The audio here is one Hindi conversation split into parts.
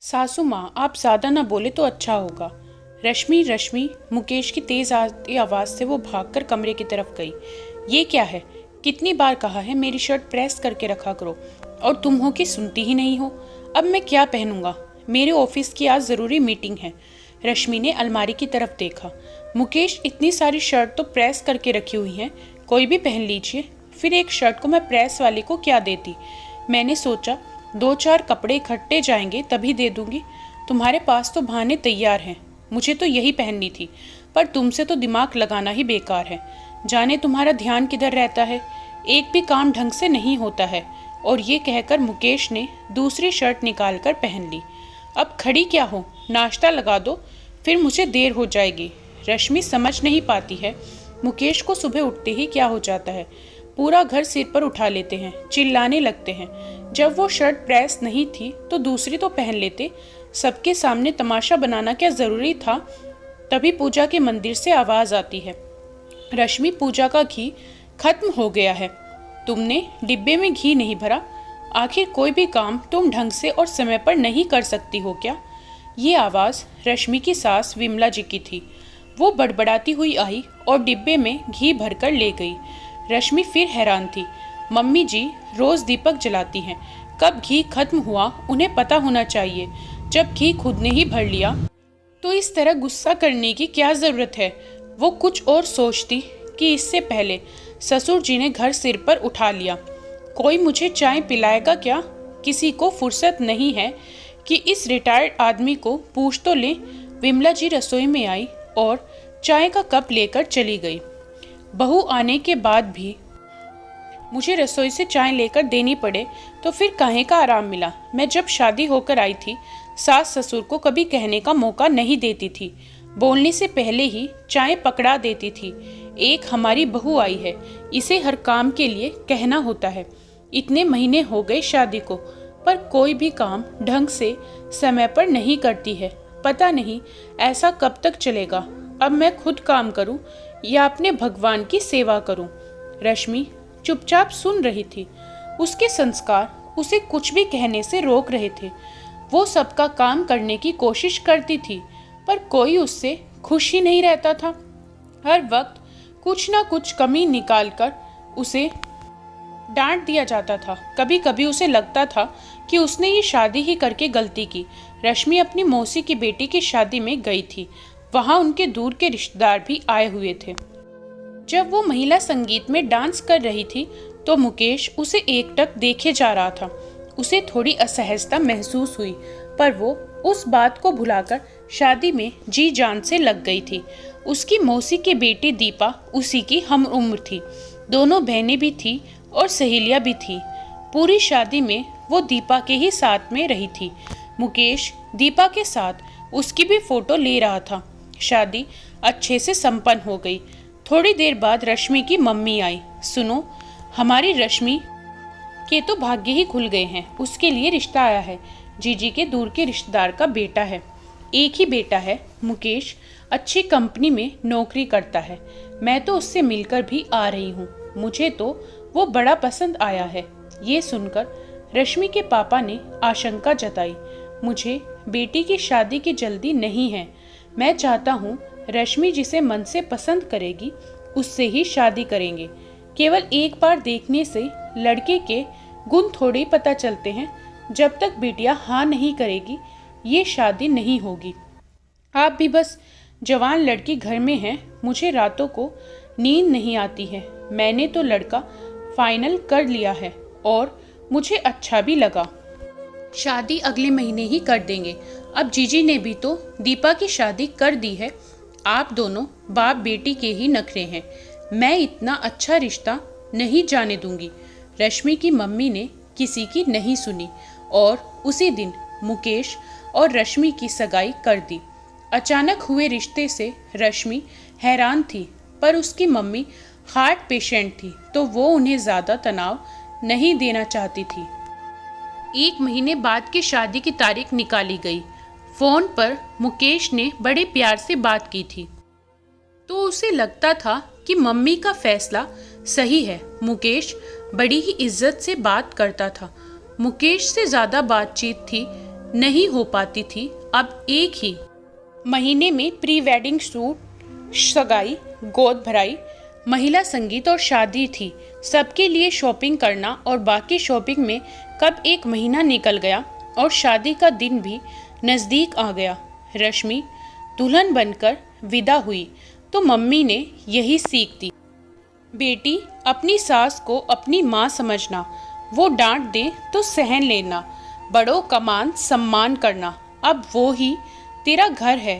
सासू माँ, आप ज्यादा ना बोले तो अच्छा होगा। रश्मि रश्मि मुकेश की तेज आती आवाज से वो भागकर कमरे की तरफ गई। ये क्या है? कितनी बार कहा है मेरी शर्ट प्रेस करके रखा करो, और तुम हो कि सुनती ही नहीं हो। अब मैं क्या पहनूंगा? मेरे ऑफिस की आज जरूरी मीटिंग है। रश्मि ने अलमारी की तरफ देखा। मुकेश, इतनी सारी शर्ट तो प्रेस करके रखी हुई हैं, कोई भी पहन लीजिए। फिर एक शर्ट को मैं प्रेस वाले को क्या देती? मैंने सोचा 2-4 कपड़े इकट्ठे जाएंगे तभी दे दूंगी। तुम्हारे पास तो बहाने तैयार हैं, मुझे तो यही पहननी थी, पर तुमसे तो दिमाग लगाना ही बेकार है। जाने तुम्हारा ध्यान किधर रहता है, एक भी काम ढंग से नहीं होता है। और ये कहकर मुकेश ने दूसरी शर्ट निकालकर पहन ली। अब खड़ी क्या हो, नाश्ता लगा दो, फिर मुझे देर हो जाएगी। रश्मि समझ नहीं पाती है मुकेश को सुबह उठते ही क्या हो जाता है। पूरा घर सिर पर उठा लेते हैं, चिल्लाने लगते हैं। जब वो शर्ट प्रेस नहीं थी तो दूसरी तो पहन लेते। सबके सामने तमाशा बनाना क्या जरूरी था? तभी पूजा के मंदिर से आवाज आती है, रश्मि, पूजा का घी खत्म हो गया है। तुमने डिब्बे में घी नहीं भरा? आखिर कोई भी काम तुम ढंग से और समय पर नहीं कर सकती हो क्या? ये आवाज रश्मि की सास विमला जी की थी। वो बड़बड़ाती हुई आई और डिब्बे में घी भरकर ले गई। रश्मि फिर हैरान थी। मम्मी जी रोज दीपक जलाती हैं, कब घी खत्म हुआ उन्हें पता होना चाहिए। जब घी खुद ने ही भर लिया तो इस तरह गुस्सा करने की क्या जरूरत है? वो कुछ और सोचती कि इससे पहले ससुर जी ने घर सिर पर उठा लिया। कोई मुझे चाय पिलाएगा क्या? किसी को फुर्सत नहीं है कि इस रिटायर्ड आदमी को पूछ तो ले। विमला जी रसोई में आई और चाय का कप लेकर चली गई। बहू आने के बाद भी मुझे रसोई से चाय लेकर देनी पड़े तो फिर काहे का आराम मिला? मैं जब शादी होकर आई थी, सास ससुर को कभी कहने का मौका नहीं देती थी, बोलने से पहले ही चाय पकड़ा देती थी। एक हमारी बहू आई है, इसे हर काम के लिए कहना होता है। इतने महीने हो गए शादी को, पर कोई भी काम ढंग से समय पर नहीं करती है। पता नहीं ऐसा कब तक चलेगा। अब मैं खुद काम करूं या अपने भगवान की सेवा करूं? रश्मि चुपचाप सुन रही थी। उसके संस्कार उसे कुछ भी कहने से रोक रहे थे। वो सबका काम करने की कोशिश करती थी, पर कोई उससे खुश ही नहीं रहता था। हर वक्त कुछ ना कुछ कमी निकालकर उसे डांट दिया जाता था। कभी कभी उसे लगता था कि उसने ये शादी ही करके गलती की। रश्मि अपनी मौसी की बेटी की शादी में गई थी। वहां उनके दूर के रिश्तेदार भी आए हुए थे। जब वो महिला संगीत में डांस कर रही थी तो मुकेश उसे एकटक देखे जा रहा था। उसे थोड़ी असहजता महसूस हुई, पर वो उस बात को भुलाकर शादी में जी जान से लग गई थी। उसकी मौसी की बेटी दीपा उसी की हम उम्र थी। दोनों बहनें भी थी और सहेलियां भी थी। पूरी शादी में वो दीपा के ही साथ में रही थी। मुकेश दीपा के साथ उसकी भी फोटो ले रहा था। शादी अच्छे से संपन्न हो गई। थोड़ी देर बाद रश्मि की मम्मी आई। सुनो, हमारी रश्मि के तो भाग्य ही खुल गए हैं। उसके लिए रिश्ता आया है। जीजी के दूर के रिश्तेदार का बेटा है। एक ही बेटा है। मुकेश अच्छी कंपनी में नौकरी करता है। मैं तो उससे मिलकर भी आ रही हूँ। मुझे तो वो बड़ा पसंद आया है। ये सुनकर रश्मि के पापा ने आशंका जताई। मुझे बेटी की शादी की जल्दी नहीं है। मैं चाहता हूँ रश्मि जिसे मन से पसंद करेगी उससे ही शादी करेंगे। केवल एक बार देखने से लड़के के गुण थोड़े पता चलते हैं। जब तक बिटिया हाँ नहीं करेगी ये शादी नहीं होगी। आप भी बस जवान लड़की घर में हैं। मुझे रातों को नींद नहीं आती है। मैंने तो लड़का फाइनल कर लिया है और मुझे अच्छा भी लगा। शादी अगले महीने ही कर देंगे। अब जीजी ने भी तो दीपा की शादी कर दी है। आप दोनों बाप बेटी के ही नखरे हैं। मैं इतना अच्छा रिश्ता नहीं जाने दूंगी। रश्मि की मम्मी ने किसी की नहीं सुनी और उसी दिन मुकेश और रश्मि की सगाई कर दी। अचानक हुए रिश्ते से रश्मि हैरान थी, पर उसकी मम्मी हार्ट पेशेंट थी तो वो उन्हें ज़्यादा तनाव नहीं देना चाहती थी। 1 महीने बाद की शादी की तारीख निकाली गई। फोन पर मुकेश ने बड़े प्यार से बात की थी तो उसे लगता था कि मम्मी का फैसला सही है। मुकेश बड़ी ही इज्जत से बात करता था। मुकेश से ज़्यादा बातचीत थी नहीं हो पाती थी। अब एक ही महीने में प्री वेडिंग शूट, सगाई, गोद भराई, महिला संगीत और शादी थी। सबके लिए शॉपिंग करना और बाकी शॉपिंग में कब एक महीना निकल गया और शादी का दिन भी नज़दीक आ गया। रश्मि दुल्हन बनकर विदा हुई तो मम्मी ने यही सीख दी, बेटी अपनी सास को अपनी माँ समझना, वो डांट दे तो सहन लेना, बड़ों का मान सम्मान करना। अब वो ही तेरा घर है,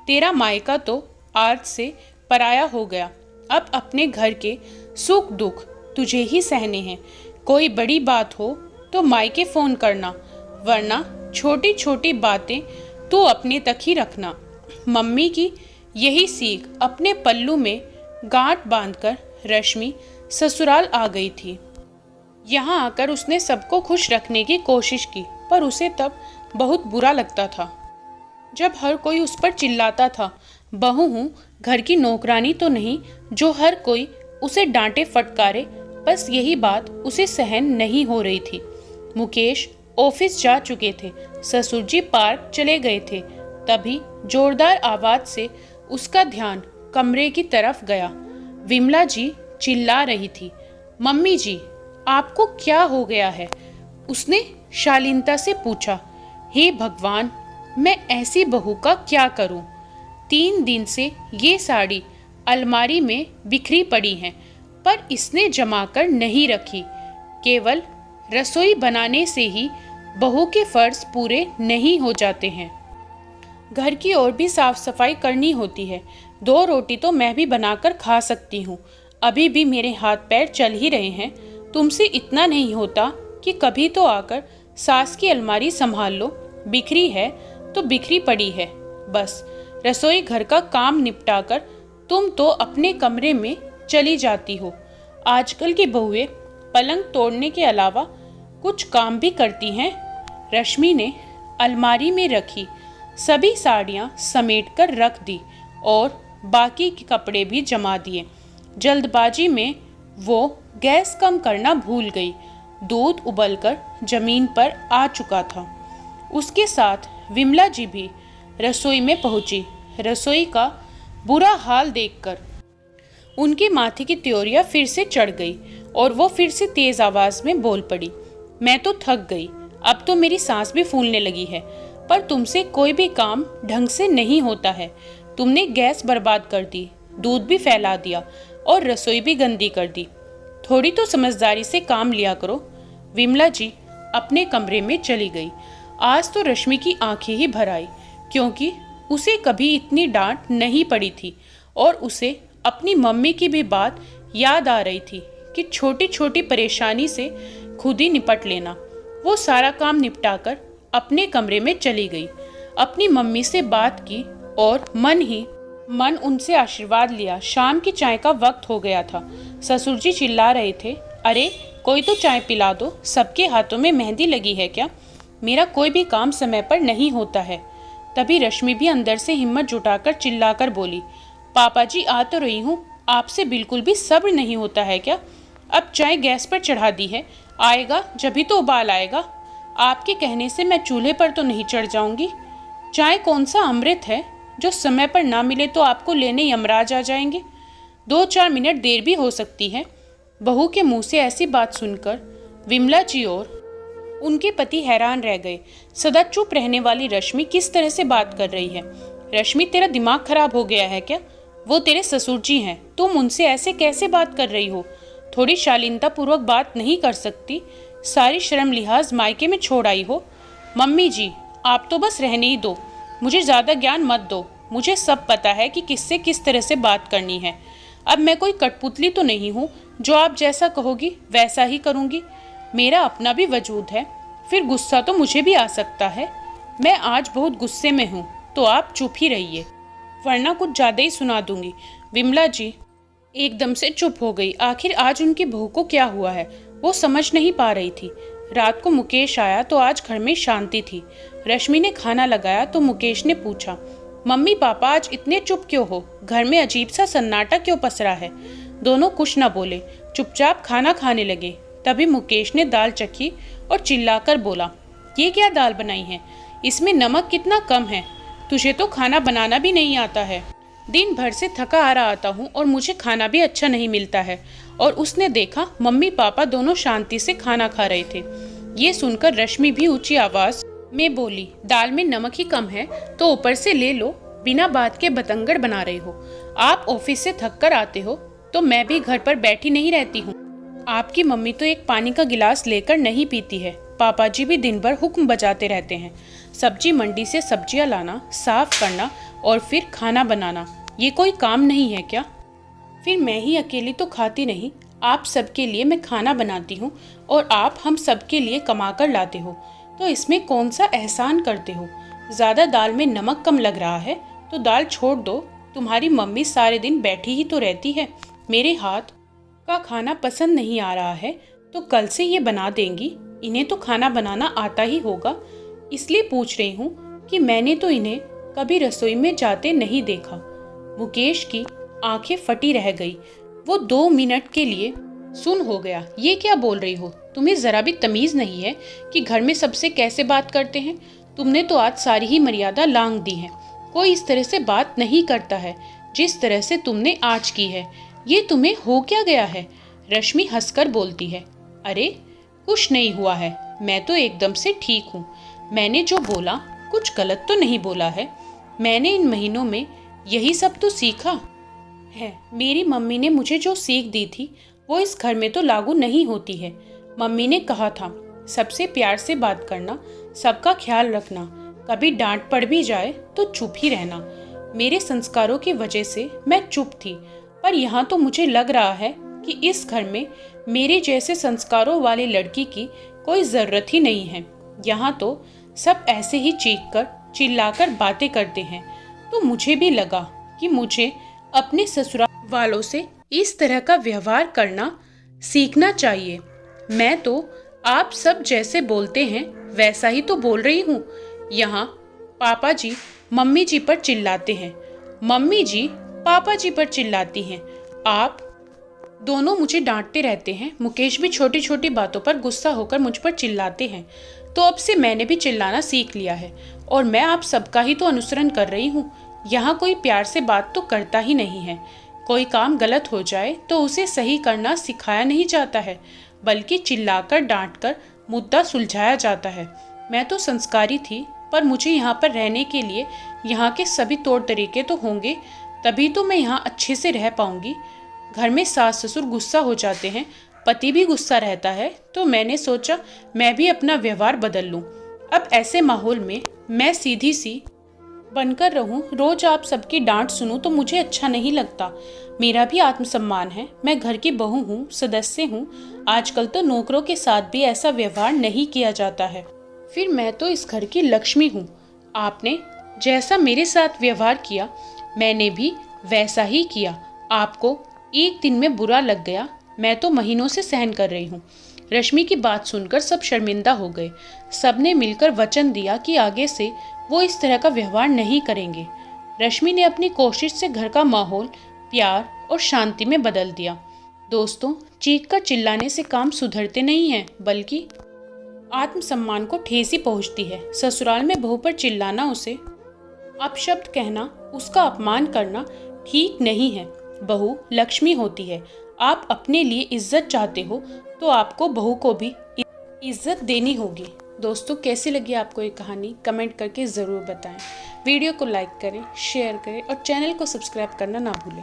तेरा मायका तो आज से पराया हो गया। अब अपने घर के सुख दुख तुझे ही सहने हैं। कोई बड़ी बात हो तो मायके फ़ोन करना, वरना छोटी छोटी बातें तू अपने तक ही रखना। मम्मी की यही सीख अपने पल्लू में गांठ बांधकर रश्मि ससुराल आ गई थी। यहाँ आकर उसने सबको खुश रखने की कोशिश की, पर उसे तब बहुत बुरा लगता था जब हर कोई उस पर चिल्लाता था, बहू हूँ, घर की नौकरानी तो नहीं जो हर कोई उसे डांटे फटकारे। बस यही बात उसे सहन नहीं हो रही थी। मुकेश ऑफिस जा चुके थे, ससुर जी पार्क चले गए थे। तभी जोरदार आवाज से उसका ध्यान कमरे की तरफ गया। विमला जी चिल्ला रही थी, मम्मी जी आपको क्या हो गया है? उसने शालीनता से पूछा। हे भगवान, मैं ऐसी बहू का क्या करूं? 3 दिन से ये साड़ी अलमारी में बिखरी पड़ी है, पर इसने जमा कर नहीं रखी। केवल रसोई बनाने से ही बहू के फर्ज पूरे नहीं हो जाते हैं। घर की और भी साफ सफाई करनी होती है। 2 रोटी तो मैं भी बनाकर खा सकती हूँ। अभी भी मेरे हाथ पैर चल ही रहे हैं। तुमसे इतना नहीं होता कि कभी तो आकर सास की अलमारी संभाल लो। बिखरी है तो बिखरी पड़ी है। बस रसोई घर का काम निपटाकर तुम तो अपने कमरे में चली जाती हो। आजकल की बहुएं पलंग तोड़ने के अलावा कुछ काम भी करती हैं। रश्मि ने अलमारी में रखी सभी साड़ियाँ समेटकर रख दी और बाकी के कपड़े भी जमा दिए। जल्दबाजी में वो गैस कम करना भूल गई। दूध उबलकर जमीन पर आ चुका था। उसके साथ विमला जी भी रसोई में पहुंची। रसोई का बुरा हाल देखकर उनके माथे की त्योरियां फिर से चढ़ गई और वो फिर से तेज आवाज में बोल पड़ी, मैं तो थक गई, अब तो मेरी सांस भी फूलने लगी है। पर तुमसे कोई भी काम ढंग से नहीं होता है। तुमने गैस बर्बाद कर दी, दूध भी फैला दिया और रसोई भी गंदी कर दी। थोड़ी तो समझदारी से काम लिया करो। विमला जी अपने कमरे में चली गई। आज तो रश्मि की आंखें ही भर आई, क्योंकि उसे कभी इतनी डांट नहीं पड़ी थी और उसे अपनी मम्मी की भी बात याद आ रही थी कि छोटी छोटी परेशानी से खुद ही निपट लेना। वो सारा काम निपटाकर अपने कमरे में चली गई। अपनी मम्मी से बात की और मन ही मन उनसे आशीर्वाद लिया। शाम की चाय का वक्त हो गया था। ससुर जी चिल्ला रहे थे, अरे कोई तो चाय पिला दो, सबके हाथों में मेहंदी लगी है क्या? मेरा कोई भी काम समय पर नहीं होता है। तभी रश्मि भी अंदर से हिम्मत जुटाकर चिल्लाकर बोली, पापा जी आ तो रही हूँ, आपसे बिल्कुल भी सब्र नहीं होता है क्या? अब चाय गैस पर चढ़ा दी है, आएगा जभी तो उबाल आएगा। आपके कहने से मैं चूल्हे पर तो नहीं चढ़ जाऊंगी। चाय कौन सा अमृत है जो समय पर ना मिले तो आपको लेने यमराज आ जाएंगे। 2-4 मिनट देर भी हो सकती है। बहू के मुंह से ऐसी बात सुनकर विमला जी और उनके पति हैरान रह गए। सदा चुप रहने वाली रश्मि किस तरह से बात कर रही है? रश्मि, तेरा दिमाग खराब हो गया है क्या? वो तेरे ससुर जी हैं, तुम उनसे ऐसे कैसे बात कर रही हो? थोड़ी शालीनता पूर्वक बात नहीं कर सकती? सारी शर्म लिहाज मायके में छोड़ आई हो। मम्मी जी आप तो बस रहने ही दो, मुझे ज़्यादा ज्ञान मत दो। मुझे सब पता है कि किससे किस तरह से बात करनी है। अब मैं कोई कठपुतली तो नहीं हूँ, जो आप जैसा कहोगी वैसा ही करूँगी। मेरा अपना भी वजूद है, फिर गुस्सा तो मुझे भी आ सकता है। मैं आज बहुत गुस्से में हूँ, तो आप चुप ही रहिए, वरना कुछ ज़्यादा ही सुना दूंगी। विमला जी एकदम से चुप हो गई। आखिर आज उनकी बहू को क्या हुआ है, वो समझ नहीं पा रही थी। रात को मुकेश आया तो आज घर में शांति थी। रश्मि ने खाना लगाया तो मुकेश ने पूछा, मम्मी पापा आज इतने चुप क्यों हो? घर में अजीब सा सन्नाटा क्यों पसरा है? दोनों कुछ न बोले, चुपचाप खाना खाने लगे। तभी मुकेश ने दाल चखी और चिल्लाकर बोला, ये क्या दाल बनाई है? इसमें नमक कितना कम है। तुझे तो खाना बनाना भी नहीं आता है। दिन भर से थका आ रहा आता हूँ और मुझे खाना भी अच्छा नहीं मिलता है। और उसने देखा मम्मी पापा दोनों शांति से खाना खा रहे थे। ये सुनकर रश्मि भी ऊंची आवाज में बोली, दाल में नमक ही कम है तो ऊपर से ले लो, बिना बात के बतंगड़ बना रहे हो। आप ऑफिस से थक कर आते हो तो मैं भी घर पर बैठी नहीं रहती हूँ। आपकी मम्मी तो एक पानी का गिलास लेकर नहीं पीती है। पापा जी भी दिन भर हुक्म बजाते रहते हैं। सब्जी मंडी से सब्जियां लाना, साफ करना और फिर खाना बनाना, ये कोई काम नहीं है क्या? फिर मैं ही अकेली तो खाती नहीं, आप सबके लिए मैं खाना बनाती हूँ और आप हम सबके लिए कमा कर लाते हो, तो इसमें कौन सा एहसान करते हो? ज़्यादा दाल में नमक कम लग रहा है तो दाल छोड़ दो। तुम्हारी मम्मी सारे दिन बैठी ही तो रहती है। मेरे हाथ का खाना पसंद नहीं आ रहा है तो कल से ये बना देंगी। इन्हें तो खाना बनाना आता ही होगा, इसलिए पूछ रही हूँ कि मैंने तो इन्हें कभी रसोई में जाते नहीं देखा। मुकेश की आंखें फटी रह गई। वो 2 मिनट के लिए सुन हो गया। ये क्या बोल रही हो? तुम्हें जरा भी तमीज नहीं है कि घर में सबसे कैसे बात करते हैं? तुमने तो आज सारी ही मर्यादा लांघ दी है। कोई इस तरह से बात नहीं करता है जिस तरह से तुमने आज की है। ये तुम्हें हो क्या गया है? रश्मि हंसकर बोलती है, अरे कुछ नहीं हुआ है, मैं तो एकदम से ठीक हूँ। मैंने जो बोला कुछ गलत तो नहीं बोला है। मैंने इन महीनों में यही सब तो सीखा है। मेरी मम्मी ने मुझे जो सीख दी थी वो इस घर में तो लागू नहीं होती है। मम्मी ने कहा था सबसे प्यार से बात करना, सबका ख्याल रखना, कभी डांट पड़ भी जाए तो चुप ही रहना। मेरे संस्कारों की वजह से मैं चुप थी, पर यहाँ तो मुझे लग रहा है कि इस घर में मेरे जैसे संस्कारों वाली लड़की की कोई ज़रूरत ही नहीं है। यहाँ तो सब ऐसे ही चीख कर चिल्लाकर बातें करते हैं। तो मुझे भी लगा कि मुझे अपने ससुराल वालों से इस तरह का व्यवहार करना सीखना चाहिए। मैं तो आप सब जैसे बोलते हैं वैसा ही तो बोल रही हूँ। यहाँ पापा जी मम्मी जी पर चिल्लाते हैं, मम्मी जी पापा जी पर चिल्लाती हैं, आप दोनों मुझे डांटते रहते हैं। मुकेश भी छोटी छोटी बातों पर गुस्सा होकर मुझ पर चिल्लाते हैं। तो अब से मैंने भी चिल्लाना सीख लिया है और मैं आप सबका ही तो अनुसरण कर रही हूँ। यहाँ कोई प्यार से बात तो करता ही नहीं है। कोई काम गलत हो जाए तो उसे सही करना सिखाया नहीं जाता है, बल्कि चिल्लाकर डांटकर मुद्दा सुलझाया जाता है। मैं तो संस्कारी थी, पर मुझे यहाँ पर रहने के लिए यहाँ के सभी तौर तरीके तो होंगे, तभी तो मैं यहाँ अच्छे से रह पाऊंगी। घर में सास ससुर गुस्सा हो जाते हैं, पति भी गुस्सा रहता है, तो मैंने सोचा मैं भी अपना व्यवहार बदल लूँ। अब ऐसे माहौल में मैं सीधी सी बनकर रहूं, रोज आप सबकी डांट सुनूं तो मुझे अच्छा नहीं लगता। मेरा भी आत्मसम्मान है, मैं घर की बहू हूँ, सदस्य हूँ। आजकल तो नौकरों के साथ भी ऐसा व्यवहार नहीं किया जाता है। फिर मैं तो इस घर की लक्ष्मी हूँ। आपने जैसा मेरे साथ व्यवहार किया मैंने भी वैसा ही किया। आपको एक दिन में बुरा लग गया, मैं तो महीनों से सहन कर रही हूँ। रश्मि की बात सुनकर सब शर्मिंदा हो गए। सबने मिलकर वचन दिया कि आगे से वो इस तरह का व्यवहार नहीं करेंगे। रश्मि ने अपनी कोशिश से घर का माहौल प्यार और शांति में बदल दिया। दोस्तों, चीख कर चिल्लाने से काम सुधरते नहीं हैं, बल्कि आत्मसम्मान को ठेस ही पहुंचती है। ससुराल में बहू पर चिल्लाना, उसे अपशब्द कहना, उसका अपमान करना ठीक नहीं है। बहू लक्ष्मी होती है। आप अपने लिए इज्जत चाहते हो तो आपको बहू को भी इज्जत देनी होगी। दोस्तों, कैसी लगी आपको ये कहानी? कमेंट करके ज़रूर बताएं। वीडियो को लाइक करें, शेयर करें और चैनल को सब्सक्राइब करना ना भूलें।